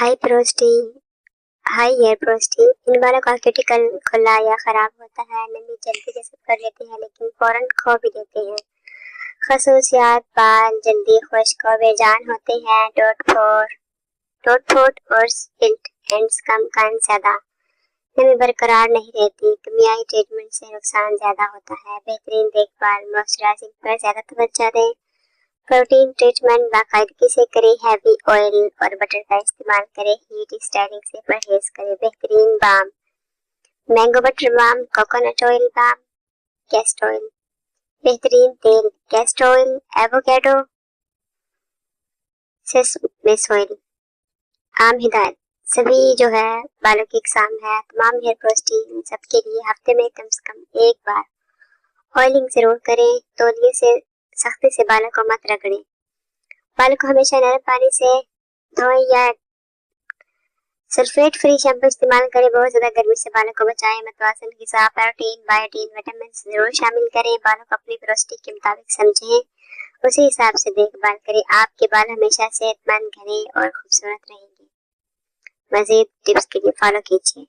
High hair प्रोस्टी। इन बालों का cuticle खुला या खराब होता है, नमी जल्दी जज़ब कर लेते हैं लेकिन फौरन खो भी देते हैं। खसूसियात: बाल जल्दी खुश्क और बेजान होते हैं। डॉट फॉट और स्प्लिट एंड्स का इम्कान ज्यादा। नमी बरकरार नहीं रहती। केमियाई ट्रीटमेंट से नुकसान ज्यादा होता है। बेहतरीन देखभाल: मॉइस्चराइजिंग पर ज्यादा तवज्जो दें। प्रोटीन ट्रीटमेंट बाकायदगी से करें। हैवी ऑयल और बटर का इस्तेमाल करें। हीट स्टाइलिंग से परहेज करें। बेहतरीन balm: mango butter balm, coconut oil balm, castor oil. बेहतरीन तेल: castor oil, avocado, sesame oil. आम हिदायत: सभी जो है बालों की इकसाम है, तमाम हेयर प्रोस्टी सबके लिए हफ्ते में कम से कम एक बार ऑयलिंग जरूर करें। तौलिए से सख्ती से बालों को मत रगड़ें। बालों को हमेशा नरम पानी से धोएं या सल्फेट फ्री शैम्पू इस्तेमाल करें। बहुत ज्यादा गर्मी से बालों को बचाएं। मतवाजन ग़िज़ा, प्रोटीन, बायोटीन, विटामिन जरूर शामिल करें। बालों को अपनी प्रोस्टी के मुताबिक समझें, उसी हिसाब से देखभाल करें। आपके बाल हमेशा सेहतमंद, घने और खूबसूरत रहेंगे। मज़ीद टिप्स के लिए फॉलो कीजिए।